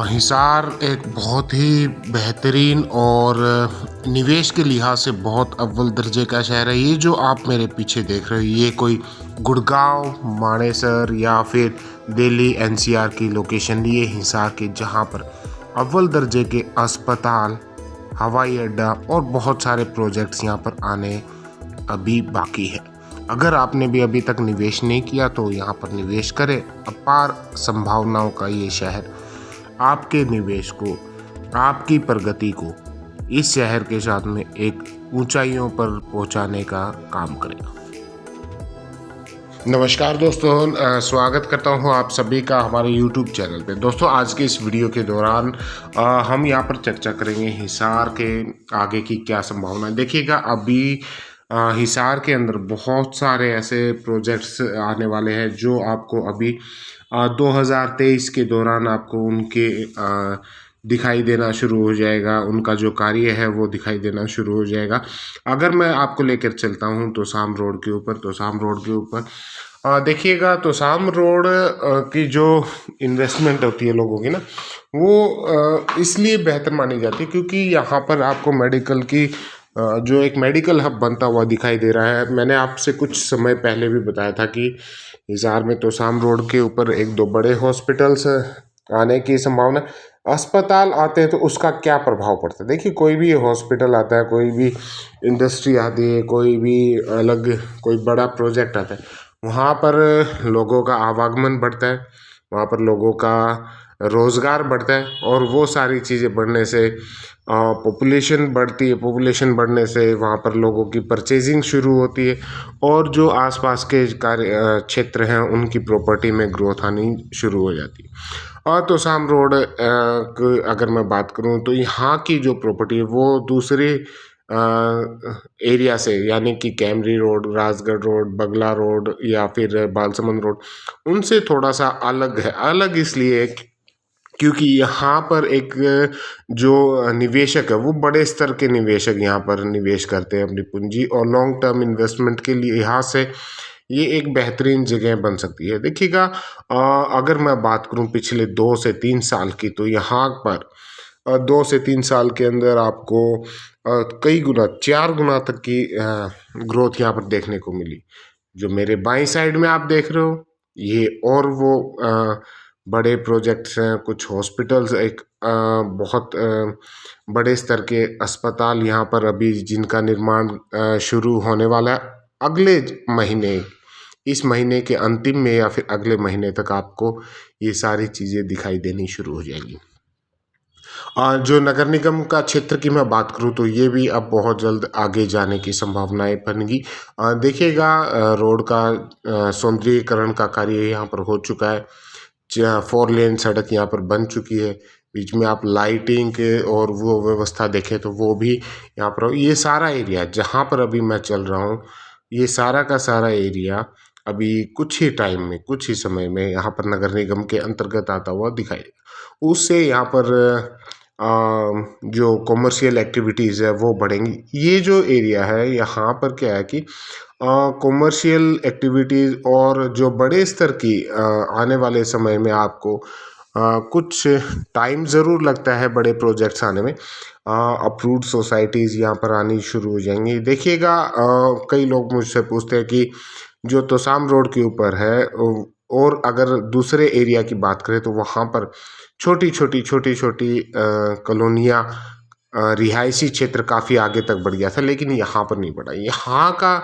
हिसार एक बहुत ही बेहतरीन और निवेश के लिहाज से बहुत अव्वल दर्जे का शहर है। ये जो आप मेरे पीछे देख रहे हो, ये कोई गुड़गांव, मानेसर या फिर दिल्ली एनसीआर की लोकेशन नहीं, ये हिसार के जहाँ पर अव्वल दर्जे के अस्पताल, हवाई अड्डा और बहुत सारे प्रोजेक्ट्स यहाँ पर आने अभी बाकी है। अगर आपने भी अभी तक निवेश नहीं किया तो यहाँ पर निवेश करें। अपार संभावनाओं का ये शहर आपके निवेश को, आपकी प्रगति को इस शहर के साथ में एक ऊंचाइयों पर पहुंचाने का काम करेगा। नमस्कार दोस्तों, स्वागत करता हूं आप सभी का हमारे YouTube चैनल पे। दोस्तों, आज के इस वीडियो के दौरान हम यहां पर चर्चा करेंगे हिसार के आगे की क्या संभावना है। देखिएगा, अभी हिसार के अंदर बहुत सारे ऐसे प्रोजेक्ट्स आने वाले हैं जो आपको अभी 2023 के दौरान आपको उनके दिखाई देना शुरू हो जाएगा। उनका जो कार्य है वो दिखाई देना शुरू हो जाएगा। अगर मैं आपको लेकर चलता हूँ तोशाम रोड के ऊपर, देखिएगा, तोशाम रोड की जो इन्वेस्टमेंट होती है लोगों की ना, वो इसलिए बेहतर मानी जाती है क्योंकि यहाँ पर आपको मेडिकल की जो एक मेडिकल हब बनता हुआ दिखाई दे रहा है। मैंने आपसे कुछ समय पहले भी बताया था कि हिसार में तोशाम रोड के ऊपर एक दो बड़े हॉस्पिटल्स आने की संभावना। अस्पताल आते हैं तो उसका क्या प्रभाव पड़ता है। देखिए, कोई भी हॉस्पिटल आता है, कोई भी इंडस्ट्री आती है, कोई भी अलग कोई बड़ा प्रोजेक्ट आता है, वहाँ पर लोगों का आवागमन बढ़ता है, वहाँ पर लोगों का रोज़गार बढ़ता है और वो सारी चीज़ें बढ़ने से पॉपुलेशन बढ़ती है। पॉपुलेशन बढ़ने से वहाँ पर लोगों की परचेजिंग शुरू होती है और जो आसपास के कार्य क्षेत्र हैं उनकी प्रॉपर्टी में ग्रोथ आनी शुरू हो जाती है। और तोशाम रोड अगर मैं बात करूँ तो यहाँ की जो प्रॉपर्टी है वो दूसरे एरिया से, यानी कि कैमरी रोड, राजगढ़ रोड, बगला रोड या फिर बालसमंद रोड, उनसे थोड़ा सा अलग है। अलग इसलिए क्योंकि यहाँ पर एक जो निवेशक है वो बड़े स्तर के निवेशक यहाँ पर निवेश करते हैं अपनी पूंजी, और लॉन्ग टर्म इन्वेस्टमेंट के लिए यहाँ से ये एक बेहतरीन जगह बन सकती है। देखिएगा, अगर मैं बात करूँ पिछले 2 से 3 साल की, तो यहाँ पर 2 से 3 साल के अंदर आपको कई गुना, 4 गुना तक की ग्रोथ यहाँ पर देखने को मिली। जो मेरे बाईं साइड में आप देख रहे हो, ये और वो बड़े प्रोजेक्ट्स हैं, कुछ हॉस्पिटल्स, एक बहुत बड़े स्तर के अस्पताल यहाँ पर अभी जिनका निर्माण शुरू होने वाला है अगले महीने, इस महीने के अंतिम में या फिर अगले महीने तक आपको ये सारी चीज़ें दिखाई देनी शुरू हो जाएगी। जो नगर निगम का क्षेत्र की मैं बात करूं तो ये भी अब बहुत जल्द आगे जाने की संभावनाएं बनेगी। देखिएगा, रोड का सौंदर्यीकरण का कार्य यहाँ पर हो चुका है। 4 लेन सड़क यहाँ पर बन चुकी है। बीच में आप लाइटिंग के और वो व्यवस्था देखें तो वो भी यहाँ पर, ये सारा एरिया जहाँ पर अभी मैं चल रहा हूँ, ये सारा का सारा एरिया अभी कुछ ही टाइम में, कुछ ही समय में यहाँ पर नगर निगम के अंतर्गत आता हुआ दिखाई देगा। उससे यहाँ पर जो कॉमर्शियल एक्टिविटीज़ है वो बढ़ेंगी। ये जो एरिया है यहाँ पर क्या है कि कॉमर्शियल एक्टिविटीज़ और जो बड़े स्तर की आने वाले समय में आपको कुछ टाइम ज़रूर लगता है बड़े प्रोजेक्ट्स आने में। अप्रूव्ड सोसाइटीज़ यहाँ पर आनी शुरू हो जाएंगी। देखिएगा, कई लोग मुझसे पूछते हैं कि जो तोशाम रोड के ऊपर है, और अगर दूसरे एरिया की बात करें तो वहाँ पर छोटी छोटी कॉलोनियाँ, रिहायशी क्षेत्र काफ़ी आगे तक बढ़ गया था, लेकिन यहाँ पर नहीं बढ़ा। यहाँ का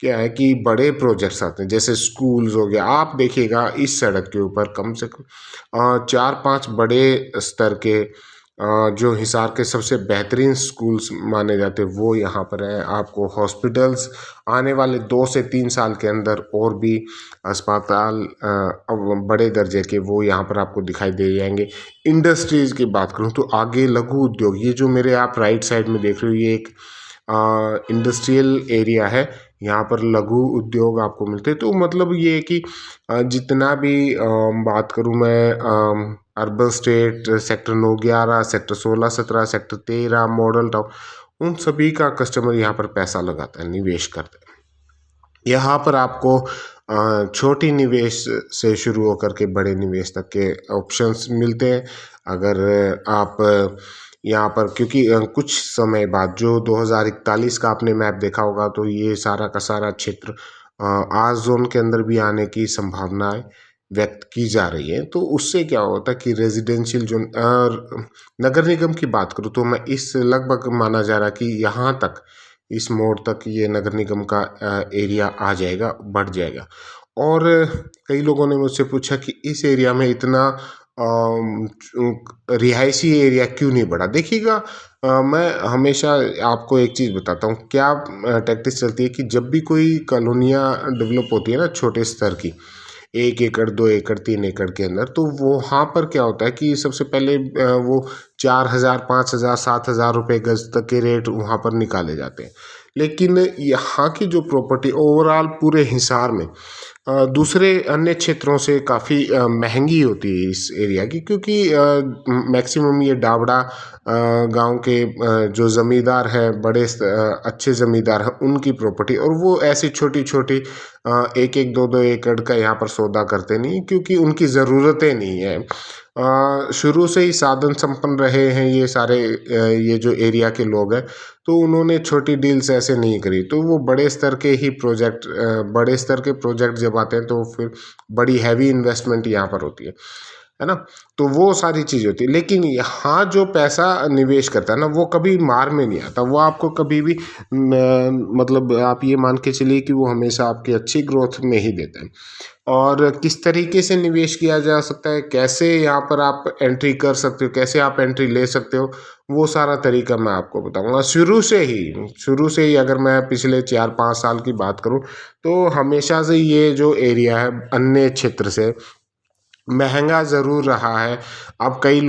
क्या है कि बड़े प्रोजेक्ट्स आते हैं, जैसे स्कूल्स हो गया। आप देखिएगा, इस सड़क के ऊपर कम से कम 4-5 बड़े स्तर के जो हिसार के सबसे बेहतरीन स्कूल्स माने जाते हैं वो यहाँ पर है। आपको हॉस्पिटल्स आने वाले 2 से 3 साल के अंदर, और भी अस्पताल बड़े दर्जे के, वो यहाँ पर आपको दिखाई दे जाएंगे। इंडस्ट्रीज़ की बात करूँ तो आगे लघु उद्योग, ये जो मेरे आप राइट साइड में देख रहे हो, ये एक इंडस्ट्रियल एरिया है। यहाँ पर लघु उद्योग आपको मिलते हैं। तो मतलब ये है कि जितना भी बात करूँ मैं, urban state, sector 9-11, sector 16-17, sector 13, model town, उन सभी का कस्टमर यहाँ पर पैसा लगाता है, निवेश करता है। यहाँ पर आपको छोटी निवेश से शुरू होकर के बड़े निवेश तक के ऑप्शंस मिलते हैं। अगर आप यहाँ पर, क्योंकि कुछ समय बाद जो 2041 का आपने मैप देखा होगा, तो ये सारा का सारा क्षेत्र आर जोन के अंदर भी आने की संभावनाएं व्यक्त की जा रही है। तो उससे क्या होता है कि रेजिडेंशियल जो नगर निगम की बात करूँ तो मैं इस लगभग माना जा रहा है कि यहाँ तक, इस मोड़ तक ये नगर निगम का एरिया आ जाएगा, बढ़ जाएगा। और कई लोगों ने मुझसे पूछा कि इस एरिया में इतना रिहायशी एरिया क्यों नहीं बढ़ा। देखिएगा, मैं हमेशा आपको एक चीज़ बताता हूँ, क्या टैक्टिस चलती है कि जब भी कोई कॉलोनियाँ डेवलप होती है ना छोटे स्तर की, 1 एकड़ 2 एकड़ 3 एकड़ के अंदर, तो वहाँ पर क्या होता है कि सबसे पहले वो 4,000 5,000 7,000 रुपये गज तक के रेट वहाँ पर निकाले जाते हैं। लेकिन यहाँ की जो प्रॉपर्टी ओवरऑल पूरे हिसार में दूसरे अन्य क्षेत्रों से काफ़ी महंगी होती है इस एरिया की, क्योंकि मैक्सिमम ये डावड़ा गांव के जो ज़मींदार है, बड़े अच्छे ज़मींदार हैं, उनकी प्रॉपर्टी, और वो ऐसी छोटी छोटी 1 1 2 2 एकड़ का यहाँ पर सौदा करते नहीं, क्योंकि उनकी ज़रूरतें नहीं है। शुरू से ही साधन संपन्न रहे हैं ये सारे ये जो एरिया के लोग हैं, तो उन्होंने छोटी डील्स ऐसे नहीं करी। तो वो बड़े स्तर के ही प्रोजेक्ट, बड़े स्तर के प्रोजेक्ट जब आते हैं तो फिर बड़ी हैवी इन्वेस्टमेंट यहाँ पर होती है ना। तो वो सारी चीज़ होती है, लेकिन यहाँ जो पैसा निवेश करता है ना, वो कभी मार में नहीं आता। वो आपको कभी भी मतलब आप ये मान के चलिए कि वो हमेशा आपकी अच्छी ग्रोथ में ही देता है। और किस तरीके से निवेश किया जा सकता है, कैसे यहाँ पर आप एंट्री कर सकते हो, कैसे आप एंट्री ले सकते हो, वो सारा तरीका मैं आपको बताऊंगा। शुरू से ही अगर मैं पिछले 4 5 साल की बात करूँ, तो हमेशा से ये जो एरिया है अन्य क्षेत्र से महंगा ज़रूर रहा है। अब कई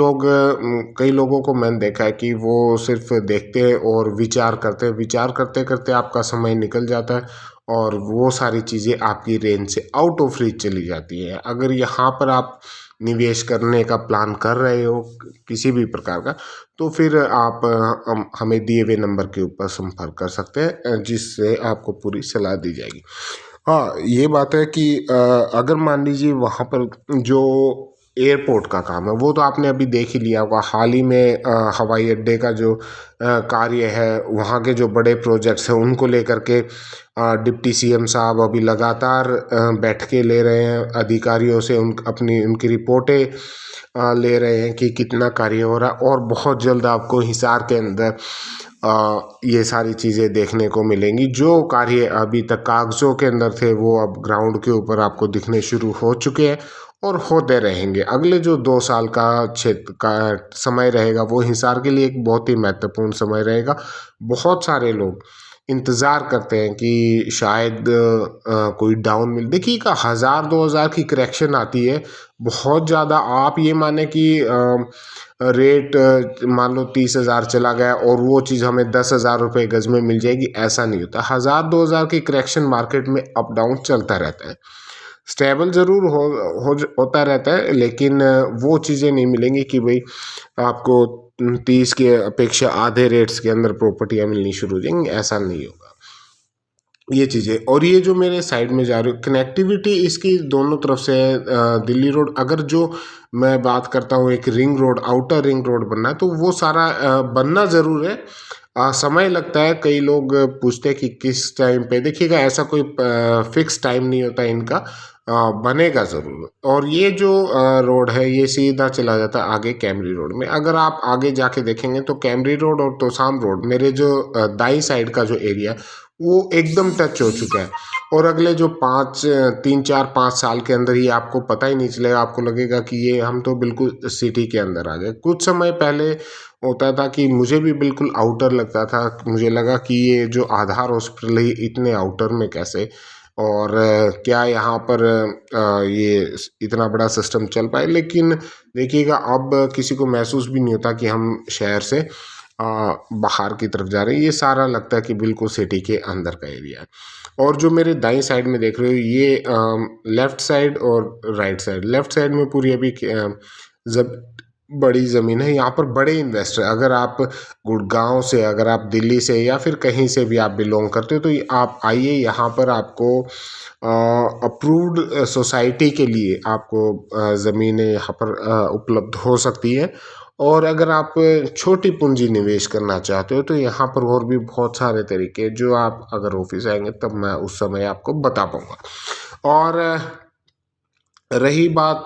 लोगों को मैंने देखा है कि वो सिर्फ देखते हैं और विचार करते हैं, विचार करते करते आपका समय निकल जाता है और वो सारी चीज़ें आपकी रेंज से आउट ऑफ रीच चली जाती है। अगर यहाँ पर आप निवेश करने का प्लान कर रहे हो किसी भी प्रकार का, तो फिर आप हमें दिए हुए नंबर के ऊपर संपर्क कर सकते हैं, जिससे आपको पूरी सलाह दी जाएगी। हाँ, ये बात है कि अगर मान लीजिए वहाँ पर जो एयरपोर्ट का काम है, वो तो आपने अभी देख ही लिया होगा। हाल ही में हवाई अड्डे का जो कार्य है, वहाँ के जो बड़े प्रोजेक्ट्स हैं उनको लेकर के डिप्टी सीएम साहब अभी लगातार बैठकें ले रहे हैं अधिकारियों से, उनकी रिपोर्टें ले रहे हैं कि कितना कार्य हो रहा है। और बहुत जल्द आपको हिसार के अंदर ये सारी चीज़ें देखने को मिलेंगी। जो कार्य अभी तक कागज़ों के अंदर थे, वो अब ग्राउंड के ऊपर आपको दिखने शुरू हो चुके हैं और होते रहेंगे। अगले जो 2 साल का क्षेत्र का समय रहेगा, वो हिसार के लिए एक बहुत ही महत्वपूर्ण समय रहेगा। बहुत सारे लोग इंतज़ार करते हैं कि शायद कोई डाउन मिल, देखिएगा 1,000 2,000 की करेक्शन आती है बहुत ज़्यादा। आप ये माने कि रेट मान लो 30,000 चला गया और वो चीज़ हमें 10,000 रुपये गज में मिल जाएगी, ऐसा नहीं होता। 1,000 2,000 की करेक्शन मार्केट में अप डाउन चलता रहता है। स्टेबल ज़रूर होता रहता है, लेकिन वो चीज़ें नहीं मिलेंगी कि भाई आपको 30 के अपेक्षा आधे रेट्स के अंदर प्रॉपर्टियाँ मिलनी शुरू हो जाएंगी, ऐसा नहीं होगा। ये चीज़ें, और ये जो मेरे साइड में जा रही है कनेक्टिविटी, इसकी दोनों तरफ से दिल्ली रोड, अगर जो मैं बात करता हूँ एक ring road, outer ring road बनना है, तो वो सारा बनना ज़रूर है। समय लगता है। कई लोग पूछते हैं कि किस टाइम पे, देखिएगा ऐसा कोई फिक्स टाइम नहीं होता इनका, बनेगा ज़रूर। और ये जो रोड है, ये सीधा चला जाता है आगे कैमरी रोड में। अगर आप आगे जाके देखेंगे तो कैमरी रोड और तोसाम रोड, मेरे जो दाई साइड का जो एरिया, वो एकदम टच हो चुका है। और अगले जो 3 4 5 साल के अंदर ही आपको पता ही नहीं चलेगा, आपको लगेगा कि ये हम तो बिल्कुल सिटी के अंदर आ गए। कुछ समय पहले होता था कि मुझे भी बिल्कुल आउटर लगता था, मुझे लगा कि ये जो आधार हॉस्पिटल है इतने आउटर में कैसे, और क्या यहाँ पर ये इतना बड़ा सिस्टम चल पाए। लेकिन देखिएगा अब किसी को महसूस भी नहीं होता कि हम शहर से बाहर की तरफ जा रहे हैं। ये सारा लगता है कि बिल्कुल सिटी के अंदर का एरिया है। और जो मेरे दाईं साइड में देख रहे हो, ये लेफ़्ट साइड और राइट साइड, लेफ़्ट साइड में पूरी अभी जब बड़ी ज़मीन है, यहाँ पर बड़े इन्वेस्टर, अगर आप गुड़गांव से, अगर आप दिल्ली से या फिर कहीं से भी आप बिलोंग करते हो तो आप आइए, यहाँ पर आपको अप्रूव्ड सोसाइटी के लिए आपको ज़मीनें यहाँ पर उपलब्ध हो सकती है। और अगर आप छोटी पूंजी निवेश करना चाहते हो तो यहाँ पर और भी बहुत सारे तरीके, जो आप अगर ऑफिस आएंगे तब मैं उस समय आपको बता पाऊँगा। और रही बात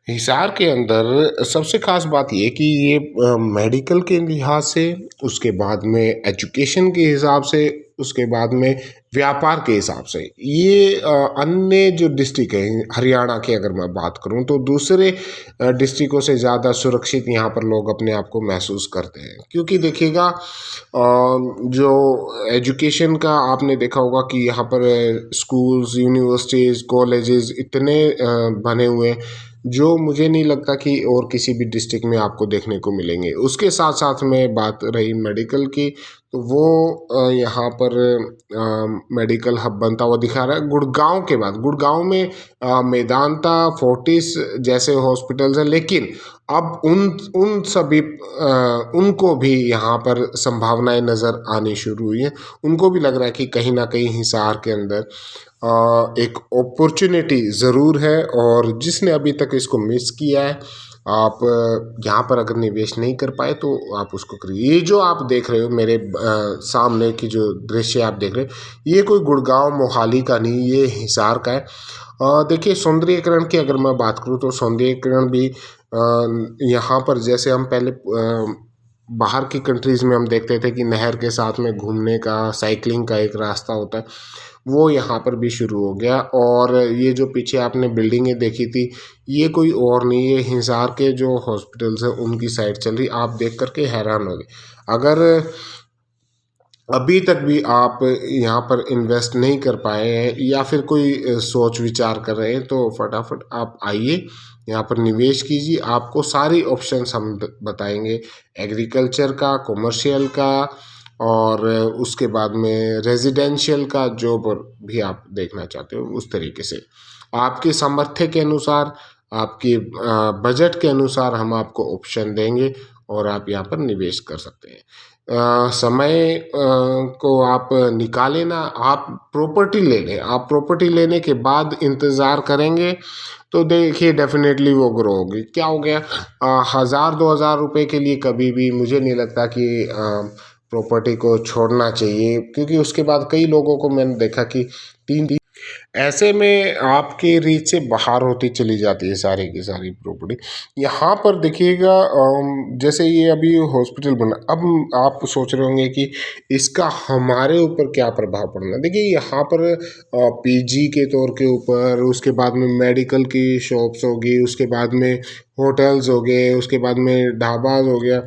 हिसार के अंदर, सबसे ख़ास बात ये कि ये मेडिकल के लिहाज से, उसके बाद में एजुकेशन के हिसाब से, उसके बाद में व्यापार के हिसाब से, ये अन्य जो डिस्ट्रिक्ट है हरियाणा की अगर मैं बात करूं तो दूसरे डिस्ट्रिक्टों से ज़्यादा सुरक्षित यहाँ पर लोग अपने आप को महसूस करते हैं। क्योंकि देखिएगा जो एजुकेशन का आपने देखा होगा कि यहाँ पर स्कूल्स, यूनिवर्सिटीज़, कॉलेजेस इतने बने हुए, जो मुझे नहीं लगता कि और किसी भी डिस्ट्रिक्ट में आपको देखने को मिलेंगे। उसके साथ साथ में बात रही मेडिकल की, तो वो यहाँ पर मेडिकल हब बनता हुआ दिखा रहा है। गुड़गांव के बाद, गुड़गांव में मेदांता, फोर्टिस जैसे हॉस्पिटल्स हैं, लेकिन अब उन सभी उनको भी यहाँ पर संभावनाएं नज़र आनी शुरू हुई हैं। उनको भी लग रहा है कि कहीं ना कहीं हिसार के अंदर एक अपॉर्चुनिटी ज़रूर है, और जिसने अभी तक इसको मिस किया है, आप यहाँ पर अगर निवेश नहीं कर पाए तो आप उसको करिए। ये जो आप देख रहे हो मेरे सामने की जो दृश्य आप देख रहे हो, ये कोई गुड़गांव मोहाली का नहीं, ये हिसार का है। देखिए, सौंदर्यीकरण की अगर मैं बात करूँ तो सौंदर्यीकरण भी यहाँ पर, जैसे हम पहले बाहर की कंट्रीज़ में हम देखते थे कि नहर के साथ में घूमने का, साइकिलिंग का एक रास्ता होता है, वो यहाँ पर भी शुरू हो गया। और ये जो पीछे आपने बिल्डिंगें देखी थी, ये कोई और नहीं, ये हिसार के जो हॉस्पिटल्स हैं उनकी साइड चल रही। आप देख करके हैरान हो गए। अगर अभी तक भी आप यहाँ पर इन्वेस्ट नहीं कर पाए हैं या फिर कोई सोच विचार कर रहे हैं, तो फटाफट आप आइए, यहाँ पर निवेश कीजिए। आपको सारी ऑप्शंस हम बताएंगे, एग्रीकल्चर का, कॉमर्शियल का, और उसके बाद में रेजिडेंशियल का, जो भी आप देखना चाहते हो उस तरीके से आपके सामर्थ्य के अनुसार, आपके बजट के अनुसार हम आपको ऑप्शन देंगे और आप यहाँ पर निवेश कर सकते हैं। समय को आप निकालें ना, आप प्रॉपर्टी ले लें। आप प्रॉपर्टी लेने के बाद इंतज़ार करेंगे तो देखिए डेफिनेटली वो ग्रो होगी। क्या हो गया, 1000-2000 रुपये के लिए कभी भी मुझे नहीं लगता कि प्रॉपर्टी को छोड़ना चाहिए, क्योंकि उसके बाद कई लोगों को मैंने देखा कि तीन ऐसे में आपके रीच से बाहर होती चली जाती है सारी की सारी प्रॉपर्टी। यहाँ पर देखिएगा, जैसे ये अभी हॉस्पिटल बना, अब आप सोच रहे होंगे कि इसका हमारे ऊपर क्या प्रभाव पड़ना। देखिए, यहाँ पर पीजी के तौर के ऊपर, उसके बाद में मेडिकल की शॉप्स होगी, उसके बाद में होटल्स हो गए, उसके बाद में ढाबा हो गया,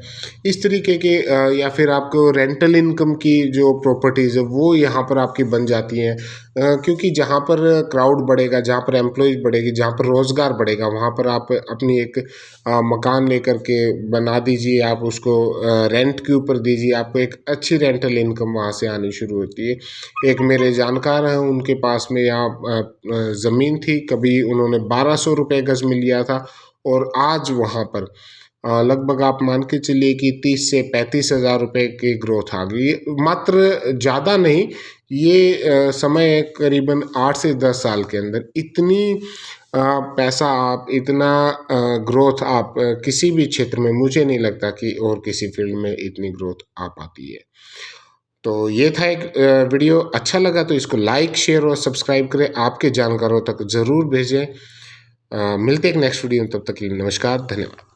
इस तरीके के या फिर आपको रेंटल इनकम की जो प्रॉपर्टीज़ है वो यहाँ पर आपकी बन जाती हैं। क्योंकि जहाँ पर क्राउड बढ़ेगा, जहाँ पर एम्प्लॉयज़ बढ़ेगी, जहाँ पर रोज़गार बढ़ेगा, वहाँ पर आप अपनी एक मकान लेकर के बना दीजिए, आप उसको रेंट के ऊपर दीजिए, आपको एक अच्छी रेंटल इनकम वहाँ से आनी शुरू होती है। एक मेरे जानकार हैं, उनके पास में यहाँ ज़मीन थी, कभी उन्होंने 1200 रुपये गज़ में लिया था, और आज वहाँ पर लगभग आप मान के चलिए कि 30 से 35 हज़ार रुपये की ग्रोथ आ गई। मात्र ज़्यादा नहीं, ये समय करीबन 8 से 10 साल के अंदर इतनी पैसा, आप इतना ग्रोथ आप किसी भी क्षेत्र में, मुझे नहीं लगता कि और किसी फील्ड में इतनी ग्रोथ आ पाती है। तो ये था एक वीडियो। अच्छा लगा तो इसको लाइक, शेयर और सब्सक्राइब करें, आपके जानकारों तक ज़रूर भेजें। मिलते हैं एक नेक्स्ट वीडियो में, तब तक के लिए नमस्कार, धन्यवाद।